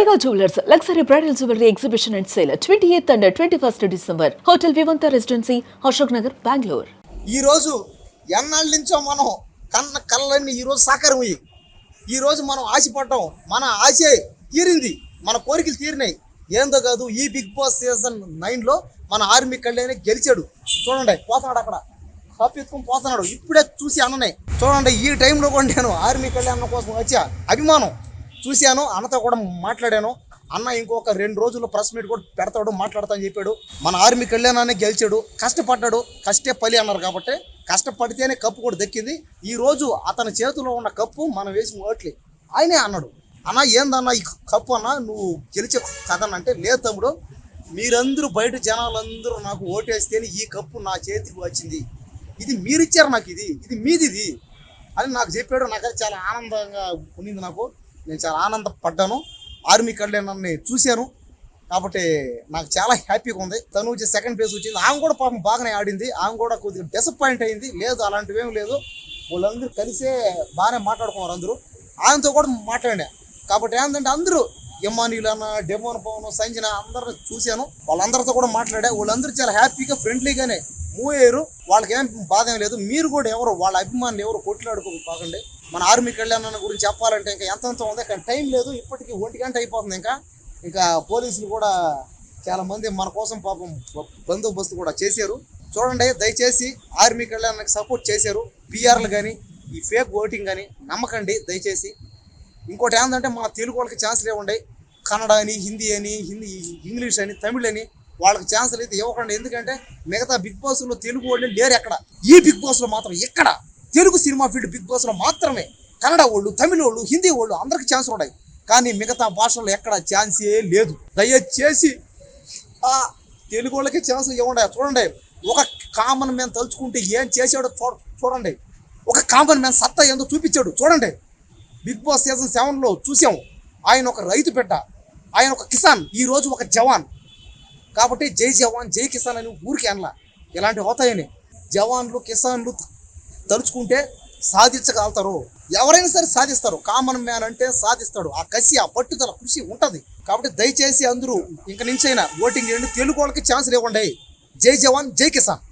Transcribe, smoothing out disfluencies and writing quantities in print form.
Mega Jewelers Luxury Bridal Jewelry Exhibition and Sale 28th and 21st December. Hotel Vivanta Residency, Ashok Nagar, Bangalore. ఈ రోజు ఎన్నాళ్ళ నుంచో మనం కన్న కళ్ళన్నీ ఈ రోజు సాకారమయ్యి ఈ రోజు మనం ఆశపడ్డాం, మన ఆశ తీరింది, మన కోరికలు తీరినాయి. ఏందో కాదు, ఈ బిగ్ బాస్ సీజన్ 9లో మన ఆర్మీ కళ్యాణ్ గెలిచాడు. చూడండి, పోతున్నాడు అక్కడ కప్పు ఎత్తుకొని పోతున్నాడు. ఇప్పుడే చూసి అన్ననే చూడండి. ఈ టైంలో కూడా నేను ఆర్మీ కళ్యాణ్ కోసం వచ్చా, అభిమానం చూశాను. అన్నతో కూడా మాట్లాడాను. అన్న ఇంకొక 2 రోజుల్లో ప్రెస్ మీట్ కూడా పెడతాడు, మాట్లాడతా అని చెప్పాడు. మన ఆర్మీ కళ్యాణాన్ని గెలిచాడు, కష్టపడ్డాడు, కష్టే పలి అన్నారు కాబట్టి కష్టపడితేనే కప్పు కూడా దక్కింది. ఈ రోజు అతని చేతిలో ఉన్న కప్పు మనం వేసిన ఓట్లే. ఆయనే అన్నాడు, అన్న ఏందన్నా ఈ కప్పు అన్న నువ్వు గెలిచే కదనంటే, లేదు తమ్ముడు, మీరందరూ బయట జనాలందరూ నాకు ఓటేస్తేనే ఈ కప్పు నా చేతికి వచ్చింది, ఇది మీరిచ్చారు నాకు, ఇది మీది అని నాకు చెప్పాడు. నాకైతే చాలా ఆనందంగా ఉన్నింది. నేను చాలా ఆనందపడ్డాను. ఆర్మీ కళ్యాణాన్ని చూశాను కాబట్టి నాకు చాలా హ్యాపీగా ఉంది. తనూజ సెకండ్ ప్లేస్ వచ్చింది. ఆమె కూడా పాపం బాగానే ఆడింది. ఆమె కూడా కొద్దిగా డిసప్పాయింట్ అయింది. లేదు అలాంటివి ఏం లేదు, వాళ్ళందరూ కలిసే బాగానే మాట్లాడుకున్నారు. అందరూ ఆయనతో కూడా మాట్లాడా కాబట్టి ఏంటంటే అందరూ యమ్మానీలన్న, డెమోన్ పవన్, సంజన అందరూ చూశాను. వాళ్ళందరితో కూడా మాట్లాడా. వాళ్ళందరూ చాలా హ్యాపీగా ఫ్రెండ్లీగానే మూవ్ అయ్యారు. వాళ్ళకి ఏం బాధ ఏం లేదు. మీరు కూడా ఎవరు వాళ్ళ అభిమానులు ఎవరు కొట్లాడుకోకండి. మన ఆర్మీ కళ్యాణ్ గురించి చెప్పాలంటే ఇంకా ఎంతంత ఉంది, కానీ టైం లేదు. ఇప్పటికీ 1 గంట అయిపోతుంది. ఇంకా పోలీసులు కూడా చాలా మంది మన కోసం పాపం బందోబస్తు కూడా చేశారు. చూడండి, దయచేసి ఆర్మీ కళ్యాణ్కి సపోర్ట్ చేశారు. పిఆర్లు కానీ ఈ ఫేక్ ఓటింగ్ కానీ నమ్మకండి దయచేసి. ఇంకోటి ఏంటంటే మన తెలుగు వాళ్ళకి ఛాన్స్లు ఇవ్వండి. కన్నడ అని, హిందీ అని, ఇంగ్లీష్ అని, తమిళ్ అని వాళ్ళకి ఛాన్సులు అయితే ఇవ్వకండి. ఎందుకంటే మిగతా బిగ్ బాస్లో తెలుగు వాళ్ళు లేరు ఎక్కడ. ఈ బిగ్ బాస్లో మాత్రం ఎక్కడ తెలుగు సినిమా ఫీల్డ్ బిగ్ బాస్లో మాత్రమే కన్నడ వాళ్ళు, తమిళ వాళ్ళు, హిందీ వాళ్ళు అందరికి ఛాన్స్ ఉన్నాయి. కానీ మిగతా భాషల్లో ఎక్కడ ఛాన్సే లేదు. దయచేసి ఆ తెలుగు వాళ్ళకి ఛాన్సులు ఇవ్వండి. చూడండి, ఒక కామన్ మ్యాన్ తలుచుకుంటే ఏం చేశాడో చూడండి. ఒక కామన్ మ్యాన్ సత్తా ఏందో చూపించాడు. చూడండి, బిగ్ బాస్ సీజన్ 7లో చూసాము. ఆయన ఒక రైతు బిడ్డ, ఆయన ఒక కిసాన్, ఈరోజు ఒక జవాన్. కాబట్టి జై జవాన్ జై కిసాన్ అని ఊరికి అనలా, ఇలాంటివి అవుతాయని. జవాన్లు కిసాన్లు తలుచుకుంటే సాధించగలుగుతారు. ఎవరైనా సరే సాధిస్తారు. కామన్ మ్యాన్ అంటే సాధిస్తాడు. ఆ కసి, ఆ పట్టుదల, కృషి ఉంటుంది. కాబట్టి దయచేసి అందరూ ఇంక నుంచైనా ఓటింగ్ చేయండి. తెలుగు వాళ్ళకి ఛాన్స్ ఇవ్వండి. జై జవాన్ జై కిసాన్.